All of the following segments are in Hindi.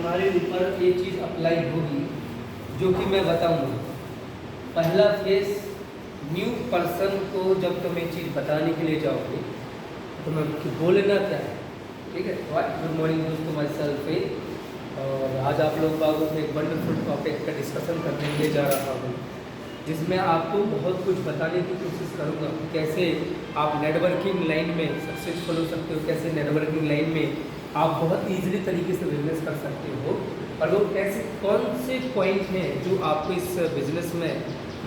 तुम्हारे ऊपर ये चीज़ अप्लाई होगी जो कि मैं बताऊंगा। पहला फेस, न्यू पर्सन को जब तुम ये चीज़ बताने के लिए जाओगे तो मैं बोलना क्या है, ठीक है। गुड मॉर्निंग दोस्तों, माई सेल्फ। और आज आप लोग बागों में एक वंडरफुल टॉपिक का डिस्कशन करने के लिए जा रहा हूँ, जिसमें आपको बहुत कुछ बताने की कोशिश करूँगा कि कैसे आप नेटवर्किंग लाइन में सक्सेसफुल हो सकते हो, कैसे नेटवर्किंग लाइन में आप बहुत ईजिली तरीके से बिजनेस कर सकते हो, और वो कैसे कौन से पॉइंट हैं जो आपको इस बिज़नेस में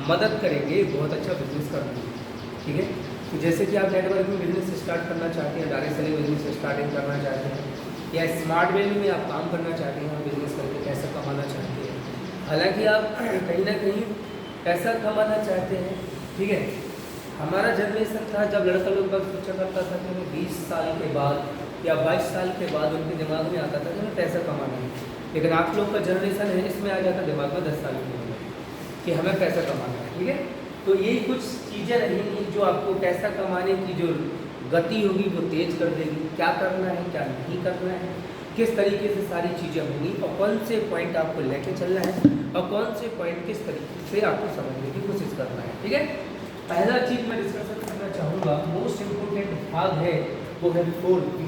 मदद करेंगे बहुत अच्छा बिजनेस करने में, ठीक है। तो जैसे कि आप नेटवर्किंग बिजनेस स्टार्ट करना चाहते हैं, डायरेक्ट सेलिंग बिजनेस स्टार्टिंग करना चाहते हैं, या स्मार्ट वे में आप काम करना चाहते हैं, बिजनेस करके पैसा कमाना चाहते हैं, हालांकि आप कहीं ना कहीं पैसा कमाना चाहते हैं, ठीक है। हमारा जनरेशन था जब लड़का लोग बस सोचा करता था कि हमें 20 साल के बाद या 22 साल के बाद उनके दिमाग में आता था कि हमें पैसा कमाना है, लेकिन आप लोग का जनरेशन है इसमें आ जाता दिमाग में 10 साल की उम्र कि हमें पैसा कमाना है, ठीक है। तो यही कुछ चीज़ें रहेंगी जो आपको पैसा कमाने की जो गति होगी वो तेज कर देगी, क्या करना है क्या नहीं करना है, किस तरीके से सारी चीज़ें होंगी, और कौन से पॉइंट आपको लेके चलना है और कौन से पॉइंट किस तरीके से आपको समझने की कोशिश करना है, ठीक है। पहला चीज़ मैं डिस्कशन करना चाहूँगा, मोस्ट इम्पोर्टेंट भाग है वो है 4P,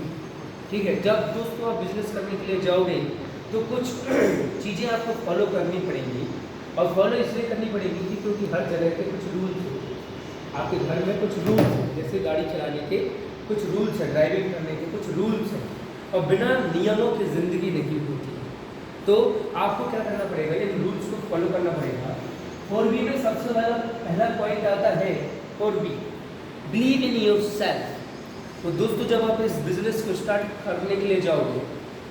ठीक है। जब दोस्तों आप बिजनेस करने के लिए जाओगे तो कुछ चीज़ें आपको फॉलो करनी पड़ेंगी, और फॉलो इसलिए करनी पड़ेगी कि क्योंकि हर जगह के कुछ रूल्स हैं, आपके घर में कुछ रूल्स हैं, जैसे गाड़ी चलाने के कुछ रूल्स हैं, ड्राइविंग करने के कुछ रूल्स हैं, और बिना नियमों की ज़िंदगी नहीं होती है। तो आपको क्या करना पड़ेगा, इन रूल्स को फॉलो करना पड़ेगा। 4B में सबसे पहला पॉइंट आता है 4B, believe in your self. तो दोस्तों जब आप इस बिज़नेस को स्टार्ट करने के लिए जाओगे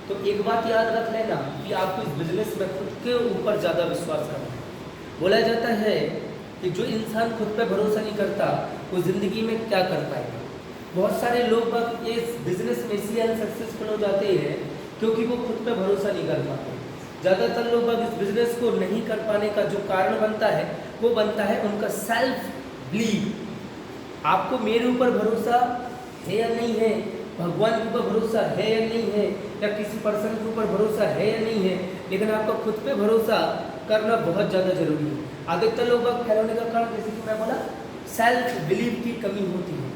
तो एक बात याद रख लेना कि आपको इस बिज़नेस में खुद के ऊपर ज़्यादा विश्वास करना है। बोला जाता है कि जो इंसान खुद पे भरोसा नहीं करता वो ज़िंदगी में क्या कर पाएगा। बहुत सारे लोग इस बिज़नेस में इसलिए अनसक्सेसफुल हो जाते हैं क्योंकि वो खुद पे भरोसा नहीं कर पाते। ज़्यादातर लोग इस बिज़नेस को नहीं कर पाने का जो कारण बनता है वो बनता है उनका सेल्फ बिलीव। आपको मेरे ऊपर भरोसा है या नहीं है, भगवान के ऊपर भरोसा है या नहीं है, या किसी पर्सन के ऊपर भरोसा है या नहीं है, लेकिन आपका खुद पे भरोसा करना बहुत ज़्यादा जरूरी है। अधिकतर लोग फेल होने का कारण, जैसे कि मैं बोला, सेल्फ बिलीव की कमी होती है।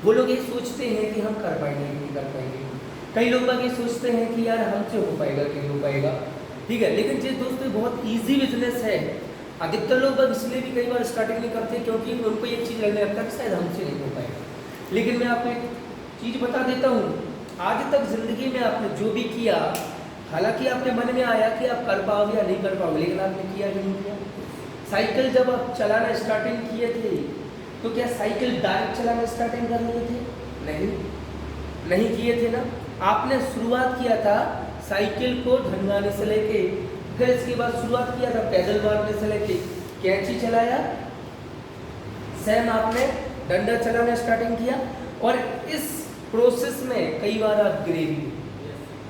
वो लोग ये सोचते हैं कि हम कर पाएंगे नहीं कर पाएंगे। कई लोग ये सोचते हैं कि यार हमसे हो पाएगा कि नहीं हो पाएगा, ठीक है। लेकिन ये दोस्तों बहुत ईजी बिजनेस है। अधिकतर लोग इसलिए भी कई बार स्टार्टिंग नहीं करते क्योंकि उनको एक चीज़ लगने लगता है कि शायद हमसे नहीं हो पाएगा। लेकिन मैं आपको एक चीज़ बता देता हूँ, आज तक ज़िंदगी में आपने जो भी किया, हालांकि आपके मन में आया कि आप कर पाओगे या नहीं कर पाओगे, लेकिन आपने किया कि नहीं किया। साइकिल जब आप चलाना स्टार्टिंग किए थे तो क्या साइकिल डायरेक्ट चलाना स्टार्टिंग कर लिए थे? नहीं किए थे ना। आपने शुरुआत किया था साइकिल को ढंगाने से लेके, फिर इसके बाद शुरुआत किया था पैदल मारने से लेके, कैंची चलाया, सेम आपने डंडा चलाना स्टार्टिंग किया, और इस प्रोसेस में कई बार आप गिरे भी,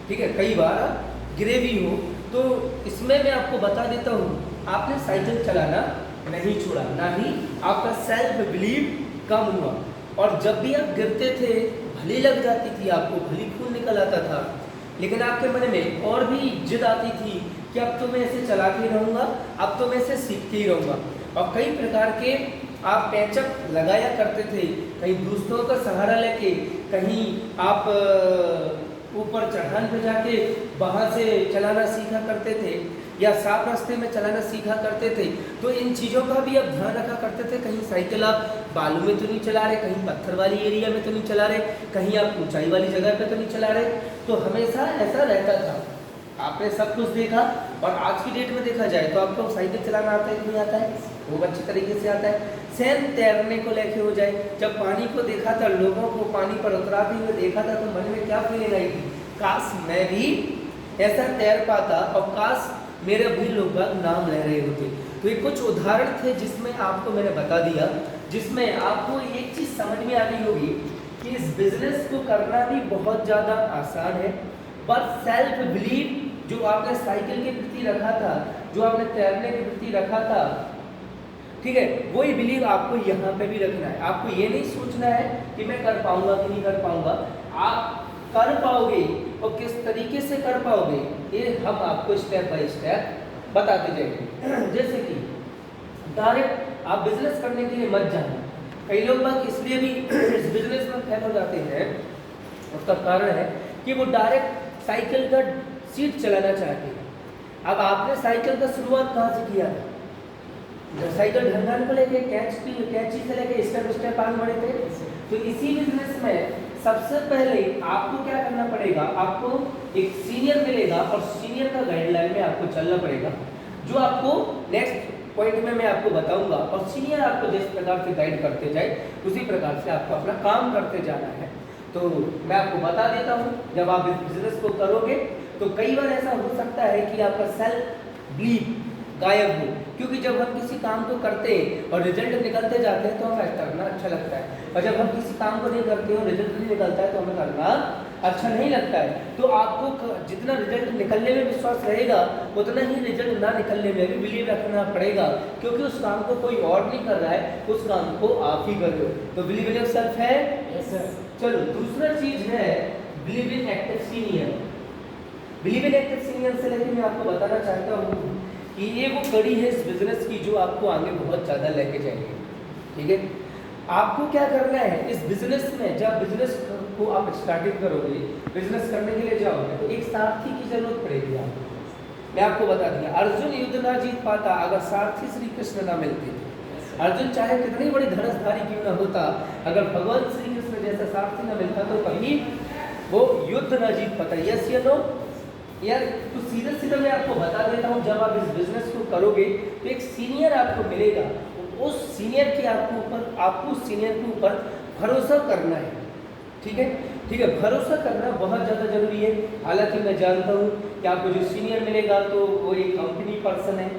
ठीक है, कई बार आप गिरे भी हो। तो इसमें मैं आपको बता देता हूँ, आपने साइकिल चलाना नहीं छोड़ा, ना ही आपका सेल्फ बिलीव कम हुआ। और जब भी आप गिरते थे भली लग जाती थी आपको, भली खून निकल आता था, लेकिन आपके मन में और भी जिद आती थी कि अब तो मैं ऐसे चला के रहूँगा, अब तो मैं ऐसे सीख के ही रहूँगा। और कई प्रकार के आप पैचअप लगाया करते थे, कहीं दूसरों का सहारा लेके, कहीं आप ऊपर चढ़ान पे जाके वहाँ से चलाना सीखा करते थे, या साफ रास्ते में चलाना सीखा करते थे। तो इन चीज़ों का भी आप ध्यान रखा करते थे, कहीं साइकिल आप बालू में तो नहीं चला रहे, कहीं पत्थर वाली एरिया में तो नहीं चला रहे, कहीं आप ऊंचाई वाली जगह पे तो नहीं चला रहे। तो हमेशा ऐसा रहता था। आपने सब कुछ देखा, और आज की डेट में देखा जाए तो आपको साइकिल चलाना आता है कि नहीं आता है? वो अच्छी तरीके से आता है। सेम तैरने को लेके हो जाए, जब पानी को देखा था, लोगों को पानी पर उतराते हुए देखा था, तो मन में क्या फीलिंग आई थी? काश मैं भी ऐसा तैर पाता, और काश मेरे भी लोग नाम ले रहे होते। तो ये कुछ उदाहरण थे जिसमें आपको मैंने बता दिया, जिसमें आपको एक चीज़ समझ में आ गई होगी कि इस बिजनेस को करना भी बहुत ज़्यादा आसान है। बस सेल्फ बिलीव जो आपने साइकिल के प्रति रखा था, जो आपने तैरने के प्रति रखा था, ठीक है, वही बिलीव आपको यहाँ पे भी रखना है। आपको ये नहीं सोचना है कि मैं कर पाऊंगा कि नहीं कर पाऊंगा। आप कर पाओगे, और किस तरीके से कर पाओगे ये हम आपको स्टेप बाय स्टेप बताते जाएंगे। जैसे कि डायरेक्ट आप बिजनेस करने के लिए मत जाना। कई लोग बात इसलिए भी इस बिजनेस में फेल हो जाते हैं, उसका कारण है कि वो डायरेक्ट साइकिल का सीट चलाना चाहते हैं। अब आपने साइकिल का शुरुआत कहाँ से किया था? जब साइकिल ढंगान को लेके कैंची से लेके स्टेप स्टेप आगे बढ़े थे। तो इसी बिजनेस में सबसे पहले आपको क्या करना पड़ेगा, आपको एक सीनियर मिलेगा और सीनियर का गाइडलाइन में आपको चलना पड़ेगा, जो आपको नेक्स्ट पॉइंट में मैं आपको बताऊंगा। और सीनियर आपको जिस प्रकार से गाइड करते जाए उसी प्रकार से आपको अपना काम करते जाना है। तो मैं आपको बता देता हूँ, जब आप इस बिजनेस को करोगे तो कई बार ऐसा हो सकता है कि आपका सेल्फ बिलीफ गायब हो, क्योंकि जब हम किसी काम को करते हैं और रिजल्ट निकलते जाते हैं तो हमें करना अच्छा लगता है, और जब हम किसी काम को नहीं करते और रिजल्ट नहीं निकलता है तो हमें करना अच्छा नहीं लगता है। तो आपको जितना रिजल्ट निकलने में विश्वास रहेगा उतना ही रिजल्ट ना निकलने में भी बिलीव रखना पड़ेगा, क्योंकि उस काम को कोई और नहीं कर रहा है, उस काम को आप ही कर रहे हो। तो बिलीव इन योरसेल्फ है। Yes sir. चलो दूसरा चीज है believe in active senior. Believe in active senior से लेकर मैं आपको बताना चाहता हूँ कि ये वो कड़ी है इस बिजनेस की जो आपको आगे बहुत ज़्यादा लेके जाएंगे। ठीक है, आपको क्या करना है इस बिजनेस में, जब बिजनेस को आप स्टार्टिंग करोगे, बिजनेस करने के लिए जाओगे तो एक सारथी की जरूरत पड़ेगी आपको। मैं आपको बता दिया, अर्जुन युद्ध ना जीत पाता अगर सारथी श्री कृष्ण ना मिलते। अर्जुन चाहे कितनी बड़ी धनुषधारी क्यों ना होता, अगर भगवान श्री कृष्ण जैसा सारथी ना मिलता तो कभी वो युद्ध ना जीत पाता। यस या नो? यार तो सीधा सीधा मैं आपको बता देता हूँ, जब आप इस बिजनेस को करोगे तो एक सीनियर आपको मिलेगा, उस सीनियर के आपको उस सीनियर के ऊपर भरोसा करना है। ठीक है, ठीक है, भरोसा करना बहुत ज़्यादा जरूरी है। हालांकि मैं जानता हूँ कि आपको जो सीनियर मिलेगा तो वो एक कंपनी पर्सन है,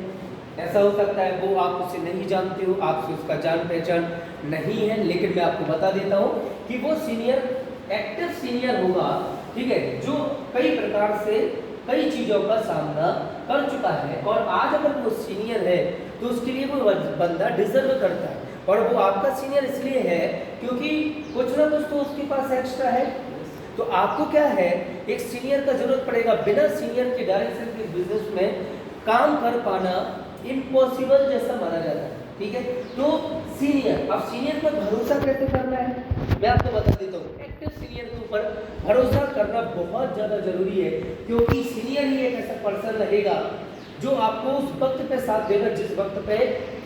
ऐसा हो सकता है वो आप उससे नहीं जानते हो, आपसे उसका जान पहचान नहीं है, लेकिन मैं आपको बता देता हूँ कि वो सीनियर एक्टिव सीनियर होगा। ठीक है, जो कई प्रकार से कई चीज़ों का सामना कर चुका है, और आज अगर वो सीनियर है तो उसके लिए वो बंदा डिजर्व करता है। और वो आपका सीनियर इसलिए है क्योंकि कुछ ना कुछ तो उसके पास एक्स्ट्रा है। तो आपको क्या है, एक सीनियर का जरूरत पड़ेगा। बिना सीनियर के डायरेक्शन के बिजनेस में काम कर पाना इम्पॉसिबल जैसा माना जाता है। ठीक है, तो सीनियर, अब सीनियर पर भरोसा कैसे करना है मैं आपको बता देता हूँ। एक्टिव सीनियर के ऊपर भरोसा करना बहुत ज़्यादा जरूरी है, क्योंकि सीनियर ही एक ऐसा पर्सन रहेगा जो आपको उस वक्त पे साथ देगा जिस वक्त पे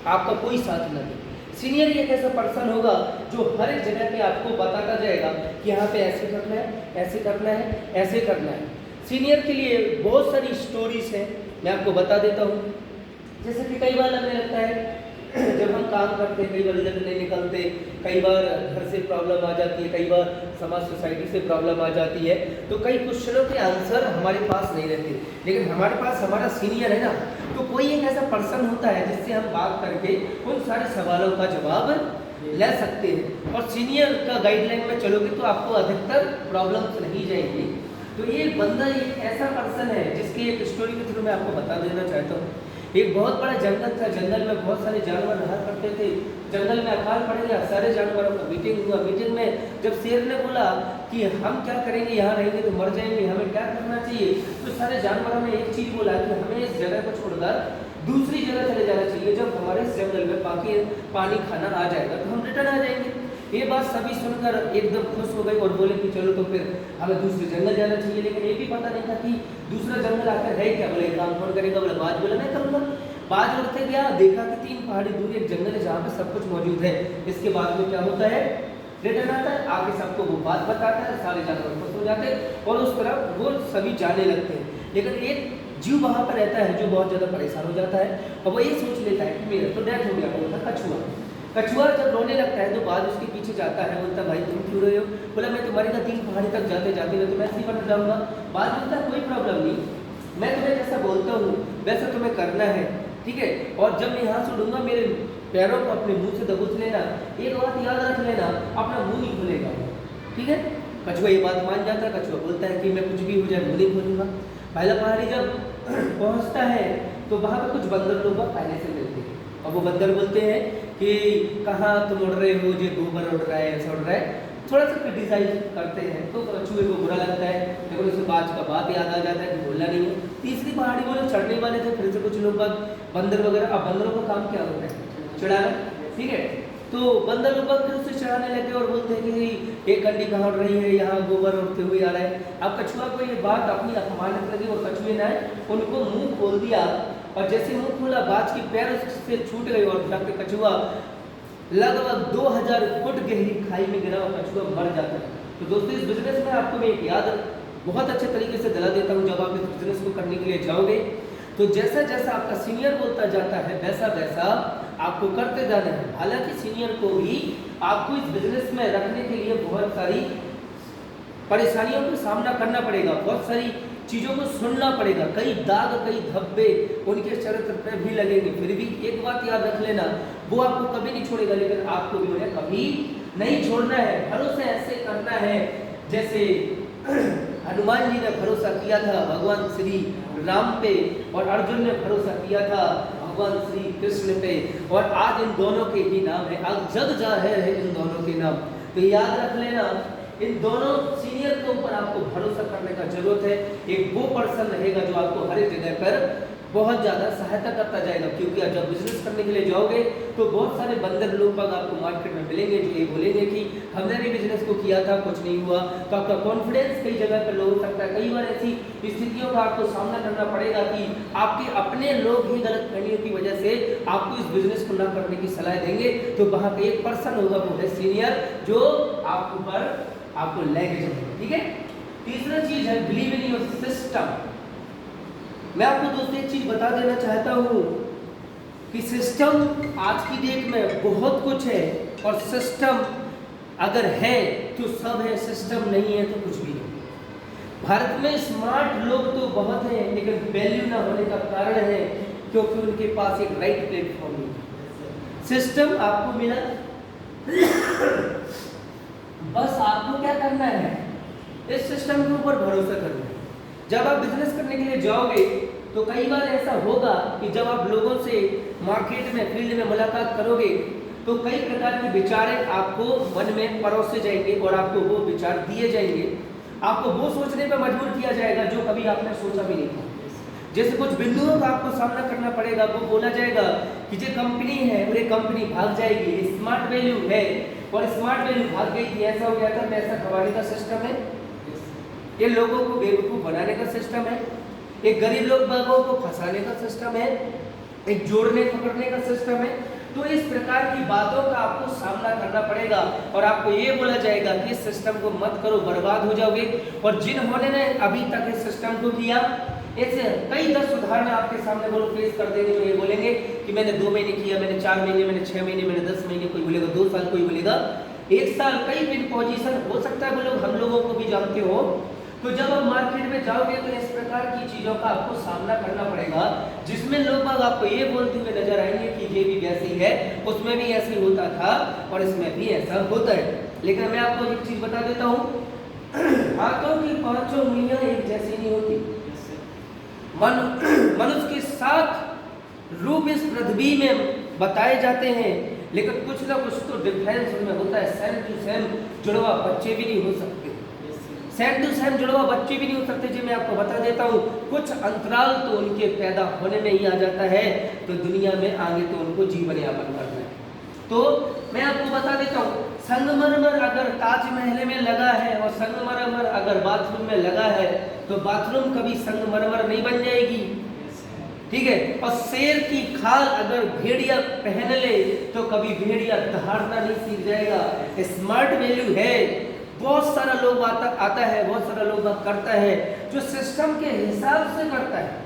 आपका कोई साथ न दे। सीनियर ही एक ऐसा पर्सन होगा जो हर एक जगह पे आपको बताता जाएगा कि यहाँ पे ऐसे करना है, ऐसे करना है, ऐसे करना है। सीनियर के लिए बहुत सारी स्टोरीज हैं, मैं आपको बता देता हूँ। जैसे कि कई बार लगने लगता है जब हम काम करते हैं, कई बार रिजल्ट नहीं निकलते, कई बार घर से प्रॉब्लम आ जाती है, कई बार समाज सोसाइटी से प्रॉब्लम आ जाती है, तो कई क्वेश्चनों के आंसर हमारे पास नहीं रहते, लेकिन हमारे पास हमारा सीनियर है ना, तो कोई एक ऐसा पर्सन होता है जिससे हम बात करके उन सारे सवालों का जवाब ले सकते हैं। और सीनियर का गाइडलाइन में चलोगे तो आपको अधिकतर प्रॉब्लम्स नहीं जाएंगी। तो ये बंदा एक ऐसा पर्सन है जिसकी एक स्टोरी के थ्रू मैं आपको बता देना चाहता हूँ। एक बहुत बड़ा जंगल था, जंगल में बहुत सारे जानवर रहा करते थे। जंगल में अकाल पड़ गया, सारे जानवरों का मीटिंग हुआ। मीटिंग में जब शेर ने बोला कि हम क्या करेंगे, यहाँ रहेंगे तो मर जाएंगे, हमें क्या करना चाहिए, तो सारे जानवरों ने एक चीज़ बोला कि हमें इस जगह को छोड़कर दूसरी जगह चले जाना चाहिए। जब हमारे इस जंगल में बाकी पानी खाना आ जाएगा तो हम रिटर्न आ जाएंगे। ये बात सभी सुनकर एकदम खुश हो गए और बोले कि चलो तो फिर हमें दूसरे जंगल जाना चाहिए। लेकिन ये भी पता नहीं था कि दूसरा जंगल आकर है क्या। बोले काम कौन करेगा, बोले बाज, बोला मैं करूँगा। बाज उड़ते गया, देखा कि 3 पहाड़ी दूर एक जंगल है जहाँ पे सब कुछ मौजूद है। इसके बाद में क्या होता है, रिटर्न आता है, आके सबको वो बात बताता है, सारे जानवर खुश हो जाते हैं और उस तरफ वो सभी जाने लगते हैं। लेकिन एक जीव वहाँ पर रहता है जो बहुत ज़्यादा परेशान हो जाता है और वो ये सोच लेता है कि मेरा तो डेथ हो गया। वो था कछुआ। कछुआ जब रोने लगता है तो बाद उसके पीछे जाता है, बोलता भाई तुम क्यों रहे हो, बोला मैं तुम्हारे का 3 पहाड़ी तक जाते जाते मैं तो मैं ऐसे ही बन जाऊँगा। बाद बोलता है कोई प्रॉब्लम नहीं, मैं तुम्हें जैसा बोलता हूँ वैसा तुम्हें करना है, ठीक है। और जब मैं यहाँ से उड़ूंगा मेरे पैरों को अपने मुंह से दबोच लेना। एक बात याद रख लेना, अपना मुंह नहीं खोलेगा, ठीक है। कछुआ ये बात मान जाता है। कछुआ बोलता है कि मैं कुछ भी हो जाए मुंह नहीं खोलूँगा। पहला पहाड़ी जब पहुँचता है तो वहाँ पर कुछ बंदर लोग पहले से मिलते हैं और वो बंदर बोलते हैं कि कहाँ तुम उड़ रहे हो, जो गोबर उड़ रहा है, ऐसा उड़ रहा है, थोड़ा सा क्रिटिसाइज करते हैं तो कछुए को बुरा लगता है, लेकिन उसे बात का बात याद आ जाता है कि बोलना नहीं है। तीसरी पहाड़ी वो लोग चढ़ने वाले थे, फिर से कुछ लोग बंदर वगैरह, अब बंदरों का काम क्या होता है? चढ़ाना, ठीक है। तो बंदर लोग फिर उसे चढ़ाने लगे और बोलते हैं कि एक कंडी कहाँ उड़ रही है, यहाँ गोबर उड़ते हुए आ रहा है। अब कछुआ को ये बात अपनी अपमानित लगी और कछुए ने उनको मुंह खोल दिया, और जैसे मुंह खोला बाज की पैर उससे छूट गई और जाके कछुआ लगभग 2000 फुट गहरी खाई में गिरा और कछुआ मर जाता है। तो दोस्तों इस बिजनेस में आपको मैं एक याद बहुत अच्छे तरीके से दिला देता हूँ, जब आप इस बिजनेस को करने के लिए जाओगे तो जैसा जैसा आपका सीनियर बोलता जाता है वैसा वैसा आपको करते जाना है। हालांकि सीनियर को भी आपको इस बिजनेस में रखने के लिए बहुत सारी परेशानियों का सामना करना पड़ेगा, बहुत सारी चीज़ों को सुनना पड़ेगा, कई दाग कई धब्बे उनके चरित्र पे भी लगेंगे। फिर भी एक बात याद रख लेना, वो आपको कभी नहीं छोड़ेगा, लेकिन आपको भी उन्हें कभी नहीं छोड़ना है। भरोसा ऐसे करना है जैसे हनुमान जी ने भरोसा किया था भगवान श्री राम पे, और अर्जुन ने भरोसा किया था भगवान श्री कृष्ण पे, और आज इन दोनों के ही नाम है, आज जग जाहिर है इन दोनों के नाम। तो याद रख लेना, इन दोनों सीनियर के ऊपर आपको भरोसा करने का जरूरत है। एक वो पर्सन रहेगा जो आपको हर एक जगह पर बहुत ज़्यादा सहायता करता जाएगा, क्योंकि आप जब बिजनेस करने के लिए जाओगे तो बहुत सारे बंदर लोग आपको मार्केट में मिलेंगे जो ये बोलेंगे कि हमने भी बिजनेस को किया था, कुछ नहीं हुआ। तो आपका कॉन्फिडेंस कई जगह पर लो हो सकता है। कई बार ऐसी स्थितियों का आपको सामना करना पड़ेगा कि आपके अपने लोग ही गलतफहमियों की वजह से आपको इस बिजनेस को ना करने की सलाह देंगे। तो वहाँ पे एक पर्सन होगा, वो है सीनियर, जो आपको लेके चलेगा, ठीक है। तीसरा चीज है बिलीव इन योर सिस्टम। मैं आपको दोस्तों एक चीज बता देना चाहता हूँ कि सिस्टम आज की डेट में बहुत कुछ है, और सिस्टम अगर है तो सब है, सिस्टम नहीं है तो कुछ भी नहीं। भारत में स्मार्ट लोग तो बहुत हैं, लेकिन वैल्यू ना होने का कारण है क्योंकि उनके पास एक राइट प्लेटफॉर्म नहीं। सिस्टम आपको मिला, बस आपको क्या करना है, इस सिस्टम के ऊपर भरोसा करना है। जब आप बिजनेस करने के लिए जाओगे तो कई बार ऐसा होगा कि जब आप लोगों से मार्केट में फील्ड में मुलाकात करोगे तो कई प्रकार के विचारें आपको मन में परोसे जाएंगे और आपको वो विचार दिए जाएंगे, आपको वो सोचने पर मजबूर किया जाएगा जो कभी आपने सोचा भी नहीं था। जैसे कुछ बिंदुओं का आपको सामना करना पड़ेगा, वो बोला जाएगा कि जो कंपनी है वो कंपनी भाग जाएगी, स्मार्ट वैल्यू है और स्मार्ट वैल्यू भाग गई थी, ऐसा हो गया था, पैसा कमाने का सिस्टम है, ये लोगों को बेवकूफ बनाने का सिस्टम है, एक गरीब लोगों को फंसाने का सिस्टम है, एक जोड़ने पकड़ने का सिस्टम है। तो इस प्रकार की बातों का आपको सामना करना पड़ेगा और आपको ये बोला जाएगा कि इस सिस्टम को मत करो, बर्बाद हो जाओगे। और जिन्होंने ने अभी तक इस सिस्टम को किया, ऐसे कई 10 उदाहरण आपके सामने वो लोग पेश कर देंगे जो ये बोलेंगे कि मैंने 2 महीने किया, मैंने 4 महीने, मैंने 6 महीने, मैंने 10 महीने, कोई बोलेगा 2 साल, कोई बोलेगा 1 साल, कई पिन पोजीशन हो सकता है वो लोग हम लोगों को भी जानते हो। तो जब आप मार्केट में जाओगे तो इस प्रकार की चीजों का आपको सामना करना पड़ेगा, जिसमें लोग आपको ये बोलते हुए नजर आएंगे कि ये भी वैसी है, उसमें भी ऐसे ही होता था और इसमें भी ऐसा होता है। लेकिन मैं आपको एक चीज बता देता हूँ, हाथों की 5 उंगलियां एक जैसी नहीं होती। मनुष्य के 7 रूप इस पृथ्वी में बताए जाते हैं, लेकिन कुछ ना कुछ तो डिफरेंस उनमें होता है। सेम टू सेम जुड़वा बच्चे भी नहीं हो सकते, सेम टू सेम जुड़वा बच्चे भी नहीं हो सकते। जी मैं आपको बता देता हूँ, कुछ अंतराल तो उनके पैदा होने में ही आ जाता है, तो दुनिया में आगे तो उनको जीवन यापन करना है। तो मैं आपको बता देता हूँ, संगमरमर अगर ताजमहल में लगा है और संगमरमर अगर बाथरूम में लगा है तो बाथरूम कभी संगमरमर नहीं बन जाएगी, ठीक है। और शेर की खाल अगर भेड़िया पहन ले तो कभी भेड़िया दहाड़ना नहीं सीख जाएगा। स्मार्ट वैल्यू है, बहुत सारा लोग आता है, बहुत सारा लोग बात करता है, जो सिस्टम के हिसाब से करता है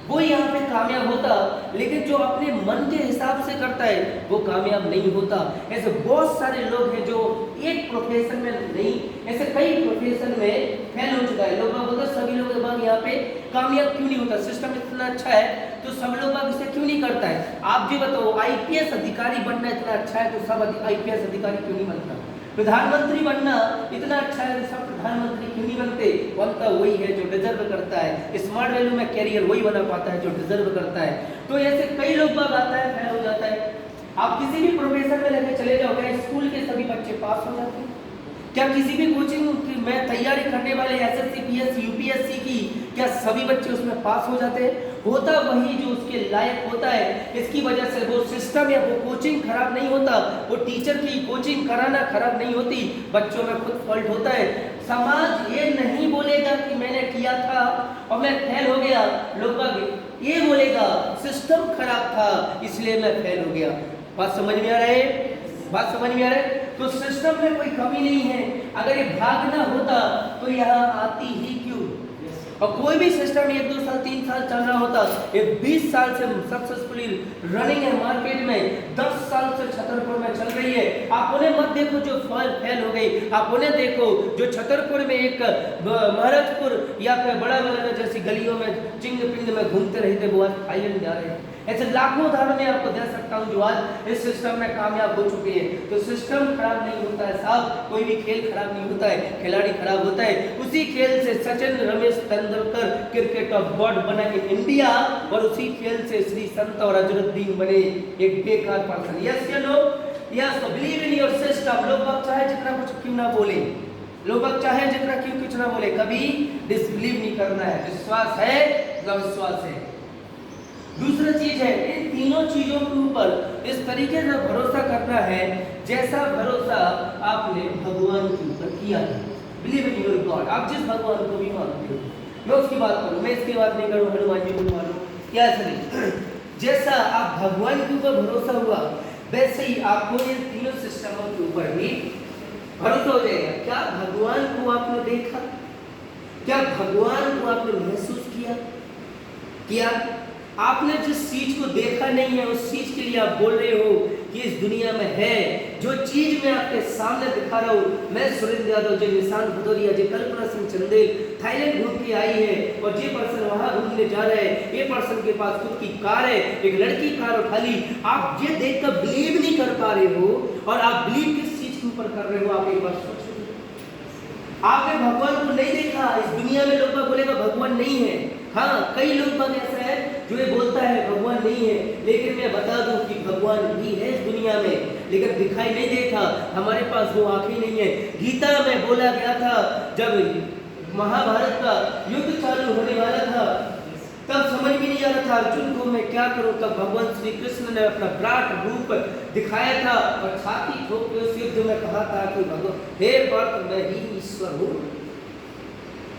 वो यहाँ पे कामयाब होता, लेकिन जो अपने मन के हिसाब से करता है वो कामयाब नहीं होता। ऐसे बहुत सारे लोग हैं जो एक प्रोफेशन में नहीं, ऐसे कई प्रोफेशन में फेल हो चुका है। लोग बोलते सभी लोग यहाँ पे कामयाब क्यों नहीं होता, सिस्टम इतना अच्छा है तो सब लोग इसे क्यों नहीं करता है। आप जी बताओ, आईपीएस अधिकारी बनना इतना अच्छा है तो सब आईपीएस अधिकारी क्यों नहीं बनता। प्रधानमंत्री बनना इतना अच्छा है तो सब प्रधानमंत्री क्यों नहीं बनते। बनता वही है जो डिजर्व करता है। स्मार्ट वैल्यू में कैरियर वही बना पाता है जो डिजर्व करता है। तो ऐसे कई लोग बाग आता है, फेल हो जाता है। आप किसी भी प्रोफेशन में लेके चले जाओ, क्या स्कूल के सभी बच्चे पास हो जाते हैं? क्या किसी भी कोचिंग में तैयारी करने वाले एसएससी, पीएससी, यूपीएससी की क्या सभी बच्चे उसमें पास हो जाते हैं? होता वही जो उसके लायक होता है। इसकी वजह से वो सिस्टम या वो कोचिंग खराब नहीं होता, वो टीचर की कोचिंग कराना खराब नहीं होती, बच्चों में खुद फॉल्ट होता है। समाज ये नहीं बोलेगा कि मैंने किया था और मैं फेल हो गया, लोग ये बोलेगा सिस्टम खराब था इसलिए मैं फेल हो गया। बात समझ में आ रहा है? बात समझ में आ रहा है? तो सिस्टम में कोई कमी नहीं है। अगर ये भागना होता तो यहाँ आती ही क्यों? और कोई भी सिस्टम 1, 2 साल, 3 साल चल रहा होता, ये 20 साल से सक्सेसफुली रनिंग है मार्केट में, 10 साल से छतरपुर में चल रही है। आप उन्हें मत देखो जो फेल हो गई, आप उन्हें देखो जो छतरपुर में एक महाराजपुर या फिर बड़ा जैसी गलियों में चिंग पिंग में घूमते रहते, वो आज थाईलैंड जा रहे हैं। ऐसे लाखों उदाहरण मैं आपको दे सकता हूं जो आज इस सिस्टम में कामयाब हो चुके हैं। तो सिस्टम खराब नहीं होता है साहब, कोई भी खेल खराब नहीं होता है, खिलाड़ी खराब होता है। उसी खेल से Sachin Ramesh Tendulkar cricket of God बना इन इंडिया, और उसी खेल से श्री संत और अजरुद्दीन बने एक बेकार पर्सन। यस या नो? यस। तो बिलीव इन योर सिस्टम। लोग अब चाहे जितना कुछ क्यों ना बोले, लोग अब चाहे जितना क्यों कुछ ना बोले, कभी डिसबिलीव नहीं करना है। विश्वास है तो विश्वास है। दूसरा चीज है, इन तीनों चीजों के ऊपर इस तरीके से भरोसा करना है जैसा भरोसा आपने भगवान के ऊपर किया है। Believe in your God. आप जिस भगवान को भी मानते हो, मैं उसकी बात करूं, मैं इसकी बात नहीं करूं हनुमान जी को मानो, क्या नहीं। जैसा आप भगवान के ऊपर भरोसा हुआ, वैसे ही आपको इन तीनों सिस्टमों के ऊपर भी भरोसा हो जाएगा। क्या भगवान को आपने देखा? क्या भगवान को आपने महसूस किया? आपने जिस चीज को देखा नहीं है उस चीज के लिए आप बोल रहे हो कि इस दुनिया में है। जो चीज मैं आपके सामने दिखा रहा हूँ, मैं सुरेंद्र यादव, जो निशान भदौरिया, जो कल्पना सिंह चंदेल थाईलैंड घूम के आई है, और ये पर्सन वहां घूमने जा रहे हैं, ये पर्सन के पास खुद की कार है, एक लड़की कार उठा ली। आप ये देखकर बिलीव नहीं कर पा रहे हो, और आप बिलीव किस चीज के ऊपर कर रहे हो? आप एक बार सोचो। आपने भगवान को नहीं देखा। इस दुनिया में लोग बोलेगा भगवान नहीं है। हाँ, कई लोग ऐसा है जो ये बोलता है भगवान नहीं है, लेकिन मैं बता दूं कि भगवान भी है इस दुनिया में, लेकिन दिखाई नहीं देता। हमारे पास वो आंखें नहीं है। गीता में बोला गया था, जब महाभारत का युद्ध चालू होने वाला था, तब समझ भी नहीं आ रहा था अर्जुन को मैं क्या करूं, तब भगवान श्री कृष्ण ने अपना विराट रूप दिखाया था और छाती ठोक के उस युद्ध में कहा था कि भगवान हे पार्थ, मैं ही ईश्वर हूं।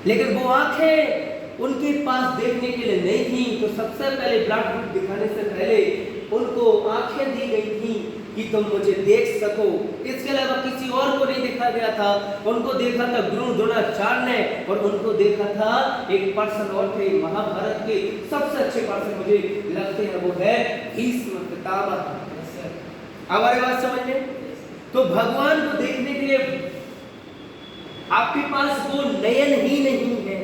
लेकिन वो आंखें उनके पास देखने के लिए नहीं थी, तो सबसे पहले विराट रूप दिखाने से पहले उनको आंखें दी गई थी कि तुम मुझे देख सको। इसके अलावा किसी और को नहीं देखा गया था। उनको देखा था गुरु द्रोणाचार्य ने, और उनको देखा था एक पर्सन और थे महाभारत के सबसे अच्छे पर्सन मुझे लगते हैं, वो है भीष्म पितामह। हमारी बात समझ में? तो भगवान को देखने के लिए आपके पास वो नयन ही नहीं है।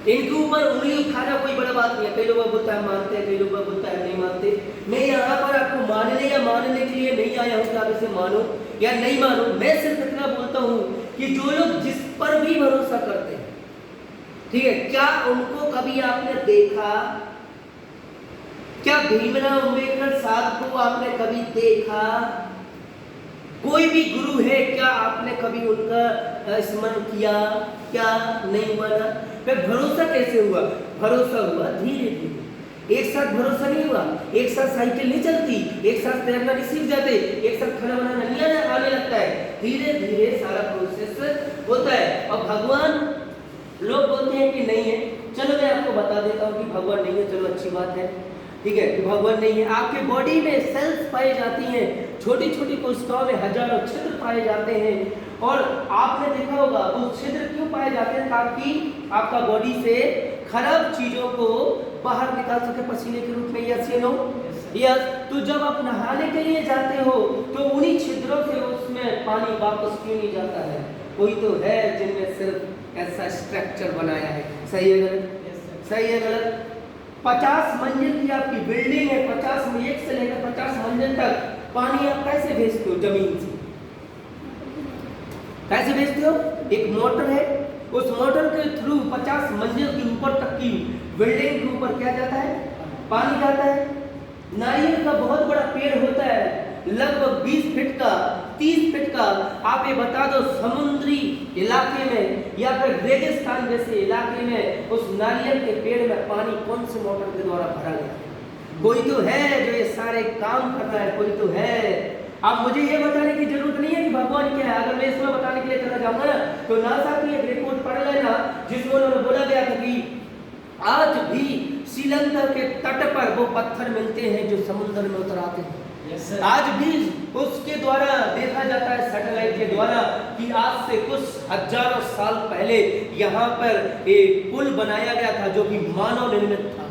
इनके ऊपर उंगली उठाना कोई बड़ा बात नहीं है। कई लोग बोलता है मानते हैं, कई लोग बोलता है नहीं मानते। मैं यहाँ पर आपको मानने या मानने के लिए नहीं आया हूँ कि आप इसे मानो या नहीं मानो। मैं सिर्फ इतना बोलता हूँ कि जो लोग जिस पर भी भरोसा करते हैं, ठीक है, क्या उनको कभी आपने देखा? क्या भीमराव अम्बेडकर साहब को आपने कभी देखा? कोई भी गुरु है, क्या आपने कभी उनका स्मरण किया? क्या नहीं हुआ ना? फिर भरोसा कैसे हुआ? भरोसा हुआ धीरे धीरे। एक साथ भरोसा नहीं हुआ। एक साथ साइकिल नहीं चलती, एक साथ तैरना नहीं सीख जाते, एक साथ खाना बनाना नहीं आने लगता है। धीरे धीरे सारा प्रोसेस होता है। और भगवान, लोग बोलते हैं कि नहीं है, चलो मैं आपको बता देता हूँ कि भगवान नहीं है। चलो अच्छी बात है, ठीक है, कि भगवान नहीं है। आपके बॉडी में सेल्स पाई जाती हैं, छोटी छोटी कोशिकाओं में हजारों छिद्र पाए जाते हैं, और आपने देखा होगा वो छिद्र क्यों पाए जाते हैं? ताकि आपका बॉडी से खराब चीजों को बाहर निकाल सके पसीने के रूप में। यस या नो? यस। तो जब आप नहाने के लिए जाते हो तो उन्हीं छिद्रों से उसमें पानी वापस क्यों नहीं जाता है? कोई तो है जिनमें सिर्फ ऐसा स्ट्रक्चर बनाया है। सही है गलत? सही है गलत? 50 मंजिल की आपकी बिल्डिंग है, 50 में 1 से लेकर 50 मंजिल तक पानी आप कैसे भेजते हो? जमीन से कैसे भेजते हो? एक मोटर है, उस मोटर के थ्रू 50 मंजिल के ऊपर तक की बिल्डिंग के ऊपर क्या जाता है? पानी जाता है। नारियल का बहुत बड़ा पेड़ होता है, लगभग 20 फीट का, 30 फीट का, आप ये बता दो समुद्री इलाके में या फिर रेगिस्तान जैसे इलाके में उस नारियल के पेड़ में पानी कौन से मोटर के द्वारा भरा गया? कोई तो है जो ये सारे काम कर रहा है, कोई तो है। अब मुझे ये बताने की जरूरत नहीं है कि भगवान क्या है। अगर मैं इसमें बताने के लिए चला जाऊंगा ना तो नासा की एक रिपोर्ट पढ़ लेना जिसमें उन्होंने बोला गया था कि आज भी श्रीलंका के तट पर वो पत्थर मिलते हैं जो समुद्र में उतर आते हैं। आज भी उसके द्वारा देखा जाता है सैटेलाइट के द्वारा कि आज से कुछ हजारों साल पहले यहाँ पर एक पुल बनाया गया था जो कि मानव निर्मित था।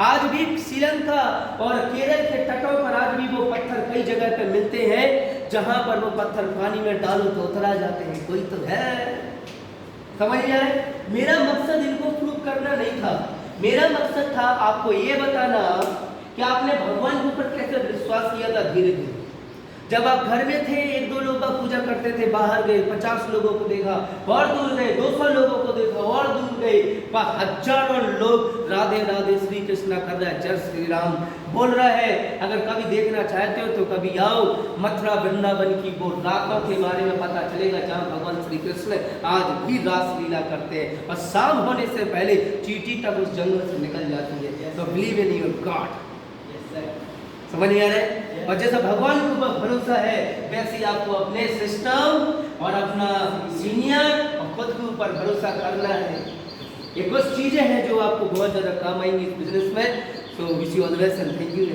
आज भी श्रीलंका और केरल के तटों पर आज भी वो पत्थर कई जगह पे मिलते हैं जहां पर वो पत्थर पानी में डालो तो उतरा जाते हैं। कोई तो है, समझ आए? मेरा मकसद इनको प्रूव करना नहीं था, मेरा मकसद था आपको ये बताना कि आपने भगवान के ऊपर कैसे विश्वास किया था। धीरे धीरे जब आप घर में थे 1-2 लोग का पूजा करते थे, बाहर गए 50 लोगों को देखा, और दूर गए 200 लोगों को देखा, और दूर गए हजारों लोग राधे राधे श्री कृष्णा कर रहा है, जय श्री राम बोल रहा है। अगर कभी देखना चाहते हो तो कभी आओ, मथुरा वृंदावन की वो रातों के बारे में पता चलेगा जहाँ भगवान श्री कृष्ण आज भी रासलीला करते हैं और शाम होने से पहले चींटी तक उस जंगल से निकल जाती है। तो बिलीव इन योर गॉड, समझ नहीं आ रहा है? और जैसा भगवान के ऊपर भरोसा है वैसे आपको अपने सिस्टम और अपना सीनियर और खुद के ऊपर भरोसा करना है। ये कुछ चीजें हैं जो आपको बहुत ज्यादा काम आएंगी इस बिजनेस में। So wish you all the best and thank you.